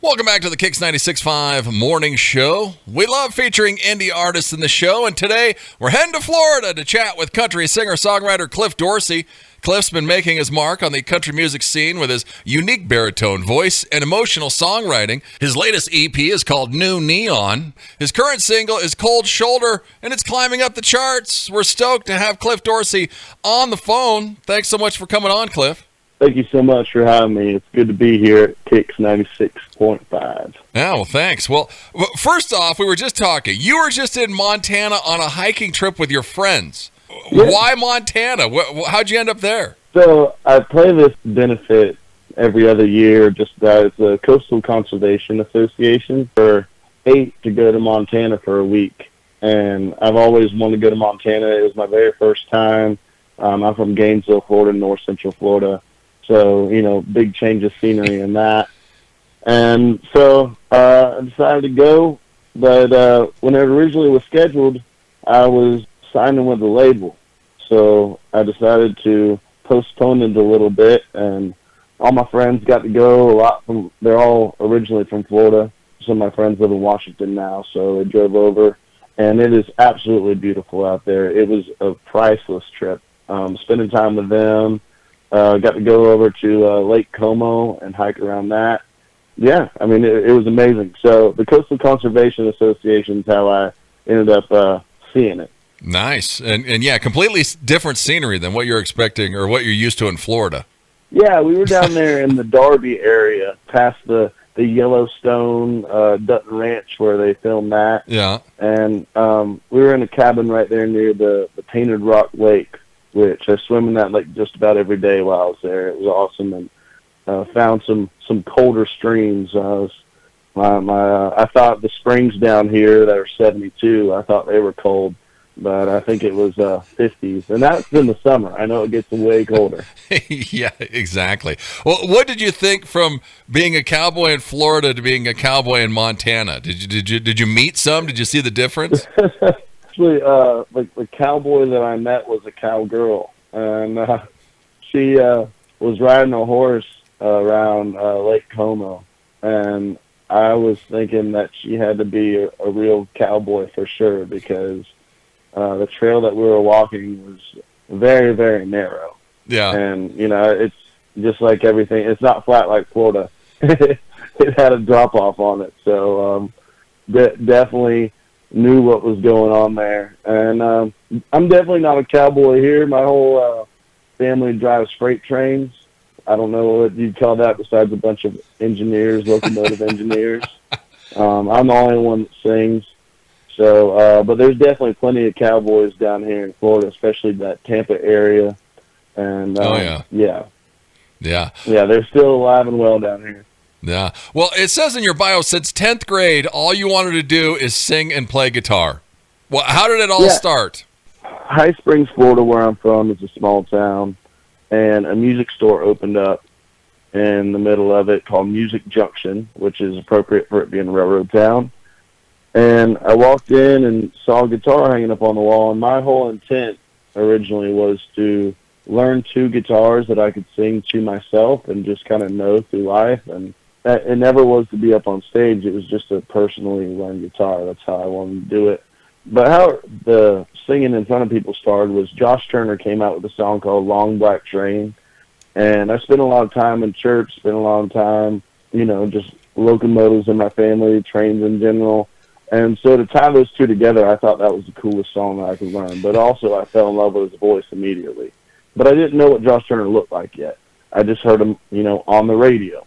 Welcome back to the KIX 96.5 Morning Show. We love featuring indie artists in the show, and today we're heading to Florida to chat with country singer-songwriter Cliff Dorsey. Cliff's been making his mark on the country music scene with his unique baritone voice and emotional songwriting. His latest EP is called New Neon. His current single is Cold Shoulder, and it's climbing up the charts. We're stoked to have Cliff Dorsey on the phone. Thanks so much for coming on, Cliff. Thank you so much for having me. It's good to be here at KIX 96.5. Yeah, well, thanks. Well, first off, we were just talking. You were just in Montana on a hiking trip with your friends. Yeah. Why Montana? How'd you end up there? So I play this benefit every other year just as a Coastal Conservation Association for 8 to go to Montana for a week. And I've always wanted to go to Montana. It was my very first time. I'm from Gainesville, Florida, north central Florida. So, big change of scenery in that. And so I decided to go, but when it originally was scheduled, I was signing with the label. So I decided to postpone it a little bit, and all my friends got to go. They're all originally from Florida. Some of my friends live in Washington now, so they drove over. And it is absolutely beautiful out there. It was a priceless trip. Spending time with them. Got to go over to Lake Como and hike around that. Yeah, I mean, it was amazing. So the Coastal Conservation Association is how I ended up seeing it. Nice. And yeah, completely different scenery than what you're expecting or what you're used to in Florida. Yeah, we were down there in the Darby area, past the Yellowstone Dutton Ranch where they filmed that. Yeah. And we were in a cabin right there near the Painted Rock Lake, which I swim in that lake just about every day while I was there. It was awesome, and found some colder streams. I thought the springs down here that are 72, I thought they were cold, but I think it was 50s, and that's in the summer. I know it gets way colder. Yeah, exactly. Well, what did you think from being a cowboy in Florida to being a cowboy in Montana? Did you meet some? Did you see the difference? Actually, the cowboy that I met was a cowgirl, and she was riding a horse around Lake Como, and I was thinking that she had to be a real cowboy for sure, because the trail that we were walking was very, very narrow. Yeah. And, it's just like everything. It's not flat like Florida. It had a drop-off on it, so definitely knew what was going on there. And I'm definitely not a cowboy here. My whole family drives freight trains. I don't know what you'd call that besides a bunch of engineers, locomotive engineers. I'm the only one that sings. So, but there's definitely plenty of cowboys down here in Florida, especially that Tampa area. And yeah, they're still alive and well down here. Yeah. Well, it says in your bio, since 10th grade, all you wanted to do is sing and play guitar. Well, how did it all start? High Springs, Florida, where I'm from, is a small town, and a music store opened up in the middle of it called Music Junction, which is appropriate for it being a railroad town. And I walked in and saw a guitar hanging up on the wall, and my whole intent originally was to learn 2 guitars that I could sing to myself and just kind of know through life. And it never was to be up on stage. It was just to personally learn guitar. That's how I wanted to do it. But how the singing in front of people started was Josh Turner came out with a song called Long Black Train. And I spent a lot of time in church, spent a lot of time, just locomotives in my family, trains in general. And so to tie those 2 together, I thought that was the coolest song that I could learn. But also I fell in love with his voice immediately. But I didn't know what Josh Turner looked like yet. I just heard him, on the radio.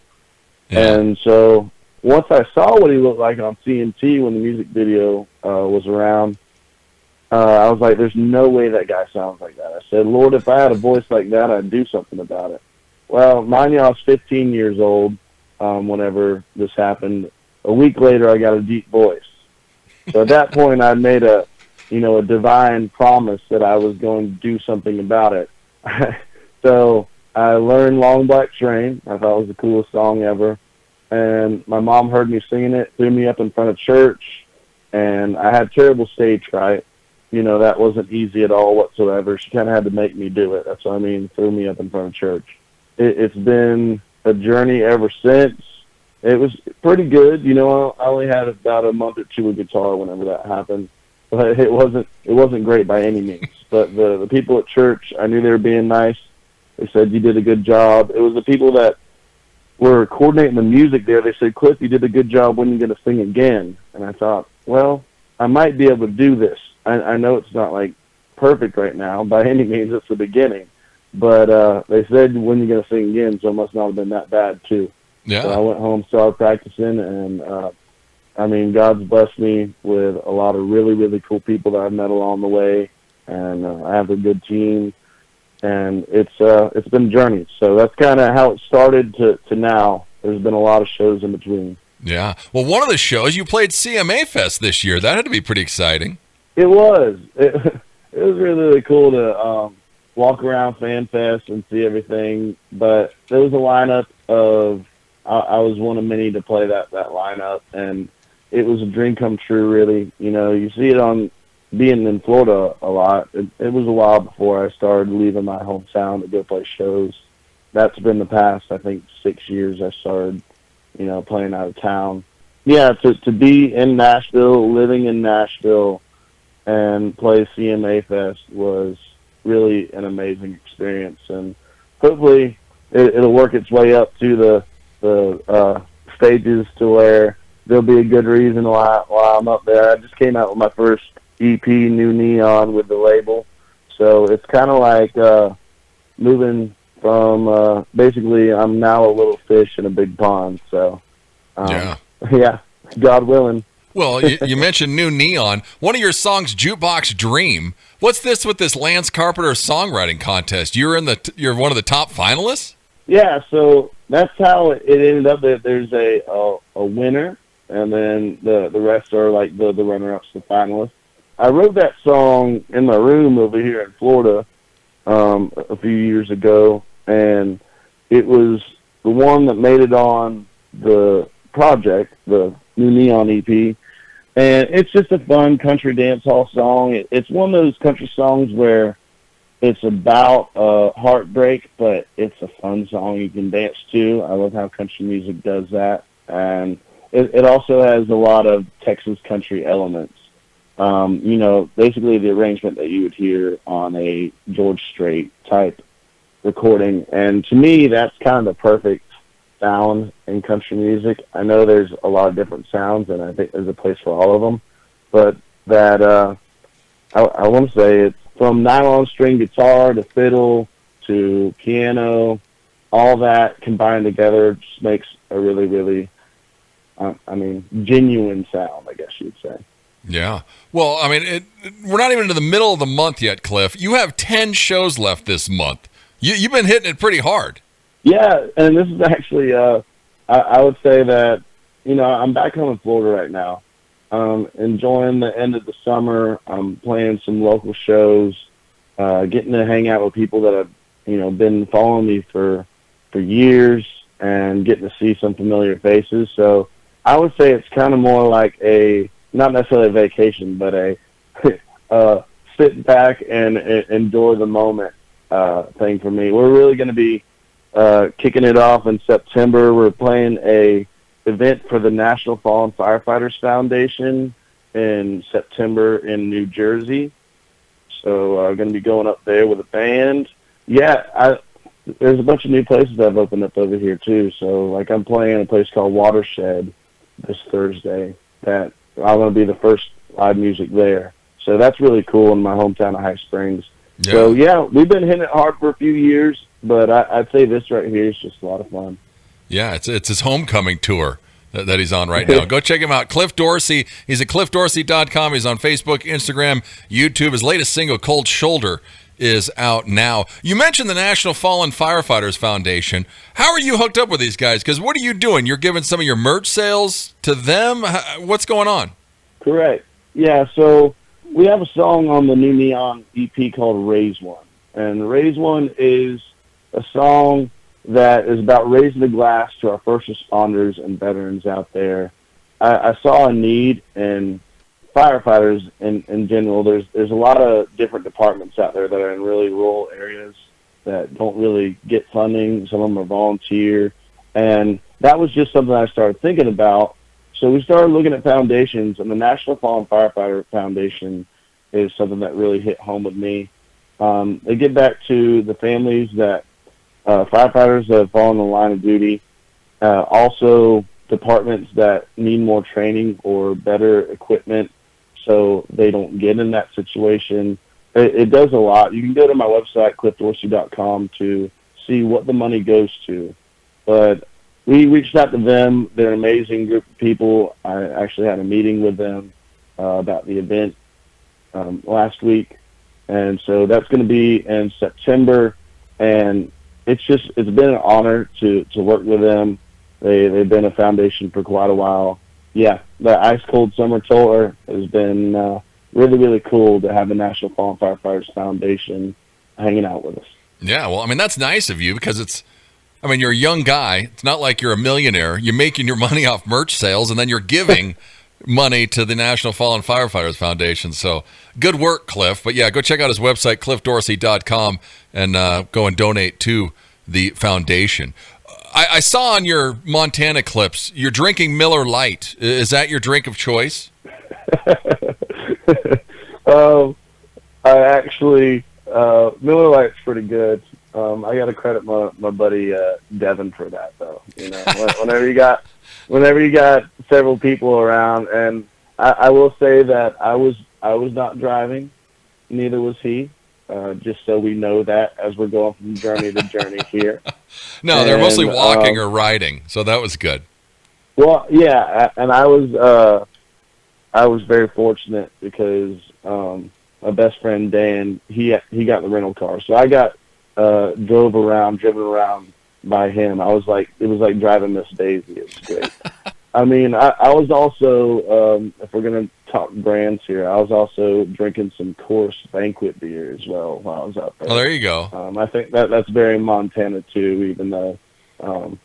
Yeah. And so once I saw what he looked like on CNT when the music video was around, I was like, there's no way that guy sounds like that. I said, Lord, if I had a voice like that, I'd do something about it. Well, mind you, I was 15 years old whenever this happened. A week later, I got a deep voice. So at that point, I made a divine promise that I was going to do something about it. So I learned Long Black Train. I thought it was the coolest song ever. And my mom heard me singing it, threw me up in front of church, and I had terrible stage fright. That wasn't easy at all whatsoever. She kind of had to make me do it. That's what I mean, threw me up in front of church. It's been a journey ever since. It was pretty good. You know, I only had about a month or two of guitar whenever that happened, but it wasn't great by any means. But the people at church, I knew they were being nice. They said you did a good job. It was the people that were coordinating the music there. They said, Cliff, you did a good job. When are you going to sing again? And I thought, well, I might be able to do this. I know it's not like perfect right now by any means. It's the beginning. But they said, when are you going to sing again? So it must not have been that bad too. Yeah. So I went home, started practicing, and I mean, God's blessed me with a lot of really, really cool people that I've met along the way, and I have a good team, and it's been a journey. So that's kind of how it started to now. There's been a lot of shows in between. Yeah. Well, one of the shows, you played CMA Fest this year. That had to be pretty exciting. It was. It was really, really cool to walk around Fan Fest and see everything, but there was a lineup of I was one of many to play that lineup, and it was a dream come true, really. You know, you see it on being in Florida a lot. It was a while before I started leaving my hometown to go play shows. That's been the past, I think, 6 years I started, you know, playing out of town. Yeah, to be in Nashville, living in Nashville, and play CMA Fest was really an amazing experience. And hopefully it'll work its way up to the stages to where there'll be a good reason why I'm up there. I just came out with my first EP, New Neon, with the label. So it's kind of like moving from basically I'm now a little fish in a big pond. So, yeah, God willing. Well, you mentioned New Neon. One of your songs, Jukebox Dream. What's this with this Lance Carpenter songwriting contest? You're one of the top finalists? Yeah, so that's how it ended up. There's a winner, and then the rest are like the runner-ups, the finalists. I wrote that song in my room over here in Florida a few years ago, and it was the one that made it on the project, the New Neon EP. And it's just a fun country dance hall song. It's one of those country songs where it's about heartbreak, but it's a fun song you can dance to. I love how country music does that. And it also has a lot of Texas country elements. You know, basically the arrangement that you would hear on a George Strait type recording. And to me, that's kind of the perfect sound in country music. I know there's a lot of different sounds, and I think there's a place for all of them. But that I want to say it's from nylon string guitar to fiddle to piano, all that combined together just makes a really, really, genuine sound, I guess you'd say. Yeah. Well, I mean, we're not even into the middle of the month yet, Cliff. You have 10 shows left this month. You've been hitting it pretty hard. Yeah, and this is actually, I would say that, you know, I'm back home in Florida right now. Enjoying the end of the summer. I'm playing some local shows, getting to hang out with people that have, you know, been following me for years, and getting to see some familiar faces. So I would say it's kind of more like not necessarily a vacation, but a sit back and enjoy the moment thing for me. We're really going to be kicking it off in September. We're playing a event for the National Fallen Firefighters Foundation in September in New Jersey. So I'm going to be going up there with a band. Yeah, there's a bunch of new places that have opened up over here too. So like I'm playing a place called Watershed this Thursday. That I'm going to be the first live music there. So that's really cool in my hometown of High Springs. Yeah. So yeah, we've been hitting it hard for a few years, but I'd say this right here is just a lot of fun. Yeah, it's his homecoming tour that he's on right now. Go check him out. Cliff Dorsey. He's at cliffdorsey.com. He's on Facebook, Instagram, YouTube. His latest single, Cold Shoulder, is out now. You mentioned the National Fallen Firefighters Foundation. How are you hooked up with these guys? Because what are you doing? You're giving some of your merch sales to them? What's going on? Correct. Yeah, so we have a song on the New Neon EP called Raise One. And Raise One is a song that is about raising the glass to our first responders and veterans out there. I saw a need in firefighters in general. There's a lot of different departments out there that are in really rural areas that don't really get funding. Some of them are volunteer. And that was just something I started thinking about. So we started looking at foundations, and the National Fallen Firefighter Foundation is something that really hit home with me. They get back to the families that firefighters that have fallen in the line of duty, also departments that need more training or better equipment so they don't get in that situation. It does a lot. You can go to my website, cliffdorsey.com, to see what the money goes to. But we reached out to them. They're an amazing group of people. I actually had a meeting with them about the event last week. And so that's going to be in September. And it's been an honor to work with them. They've been a foundation for quite a while. Yeah, the Ice Cold Summer Tour has been really, really cool to have the National Fallen Firefighters Foundation hanging out with us. Yeah, well, I mean, that's nice of you because you're a young guy. It's not like you're a millionaire. You're making your money off merch sales, and then you're giving money to the National Fallen Firefighters Foundation. So good work, Cliff. But yeah, go check out his website, cliffdorsey.com, and go and donate to the foundation. I saw on your Montana clips, you're drinking Miller Lite. Is that your drink of choice? I actually, Miller Lite's pretty good. I got to credit my buddy Devin for that, though. You know, whenever you got several people around, and I will say that I was not driving, neither was he. Just so we know that as we're going from journey to journey here. No, they're mostly walking or riding, so that was good. Well, yeah, and I was very fortunate because my best friend Dan, he got the rental car, so I got driven around by him. It was like driving Miss Daisy. It was great. I mean, I was also, if we're going to talk brands here, I was also drinking some Coors Banquet beer as well while I was out there. Oh, there you go. I think that's very Montana, too, even though, it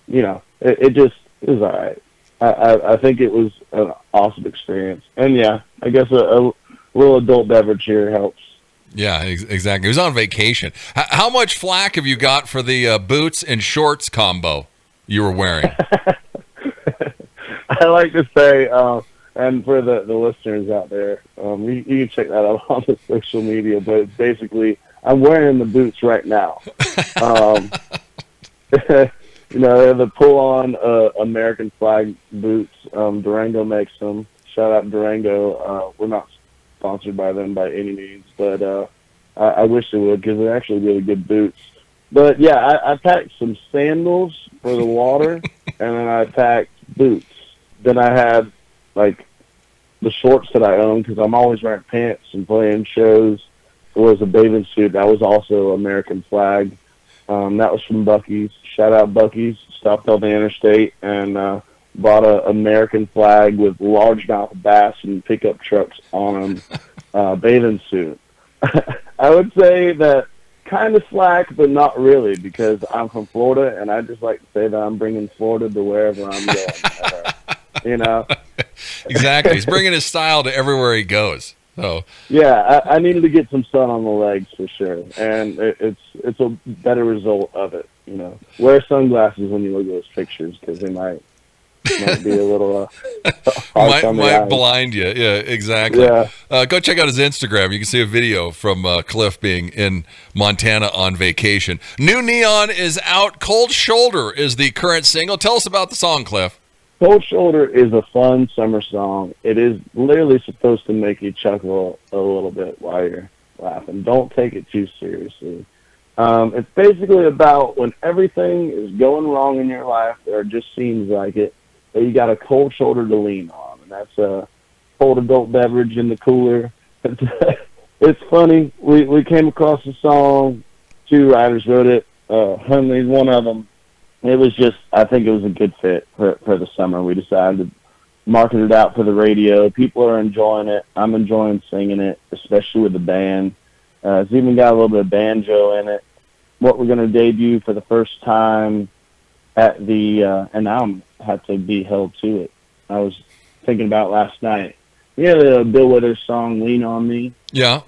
was all right. I think it was an awesome experience. And, yeah, I guess a little adult beverage here helps. Yeah, exactly. He was on vacation. How much flack have you got for the boots and shorts combo you were wearing? I like to say, and for the listeners out there, you can check that out on the social media, but it's basically, I'm wearing the boots right now. They're the pull-on American flag boots. Durango makes them. Shout out Durango. We're not sponsored by them by any means, but I wish they would because they're actually really good boots. But, yeah, I packed some sandals for the water, and then I packed boots. Then I had, like, the shorts that I own because I'm always wearing pants and playing shows. It was a bathing suit. That was also American flag. That was from Buc-ee's. Shout out Buc-ee's. Stopped on the interstate and bought an American flag with largemouth bass and pickup trucks on them bathing suit. I would say that kind of slack, but not really because I'm from Florida, and I just like to say that I'm bringing Florida to wherever I'm going. You know, exactly. He's bringing his style to everywhere he goes. So yeah, I needed to get some sun on the legs for sure, and it's a better result of it. You know, wear sunglasses when you look at those pictures because they might be a little might blind you. Yeah, exactly. Yeah. Go check out his Instagram. You can see a video from Cliff being in Montana on vacation. New Neon is out. Cold Shoulder is the current single. Tell us about the song, Cliff. Cold Shoulder is a fun summer song. It is literally supposed to make you chuckle a little bit while you're laughing. Don't take it too seriously. It's basically about when everything is going wrong in your life, or it just seems like it, that you got a cold shoulder to lean on. And that's a cold adult beverage in the cooler. It's funny. We came across the song. 2 writers wrote it. Huntley's one of them. It was just, I think it was a good fit for the summer. We decided to market it out for the radio. People are enjoying it. I'm enjoying singing it, especially with the band. It's even got a little bit of banjo in it. What we're going to debut for the first time at the, and I had to be held to it. I was thinking about last night. You know the Bill Withers song, Lean on Me? Yeah.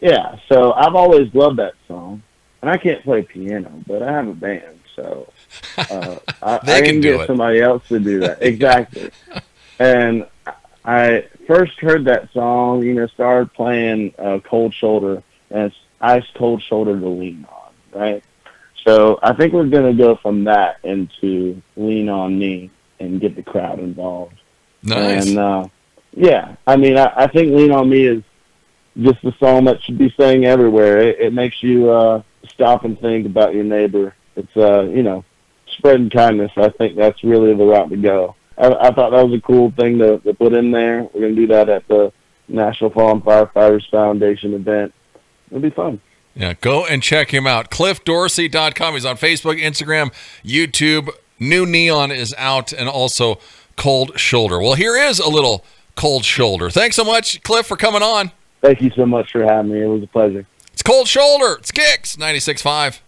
Yeah, so I've always loved that song. And I can't play piano, but I have a band. So I They can can do get it. somebody else to do that. Exactly. And I first heard that song, started playing Cold Shoulder, and it's Ice Cold Shoulder to Lean On, right? So I think we're going to go from that into Lean On Me and get the crowd involved. Nice. And, yeah, I mean, I think Lean On Me is just a song that should be sang everywhere. It makes you stop and think about your neighbor. It's, spreading kindness. I think that's really the route to go. I thought that was a cool thing to put in there. We're going to do that at the National Fallen Firefighters Foundation event. It'll be fun. Yeah, go and check him out. CliffDorsey.com. He's on Facebook, Instagram, YouTube. New Neon is out, and also Cold Shoulder. Well, here is a little Cold Shoulder. Thanks so much, Cliff, for coming on. Thank you so much for having me. It was a pleasure. It's Cold Shoulder. It's KIX 96.5.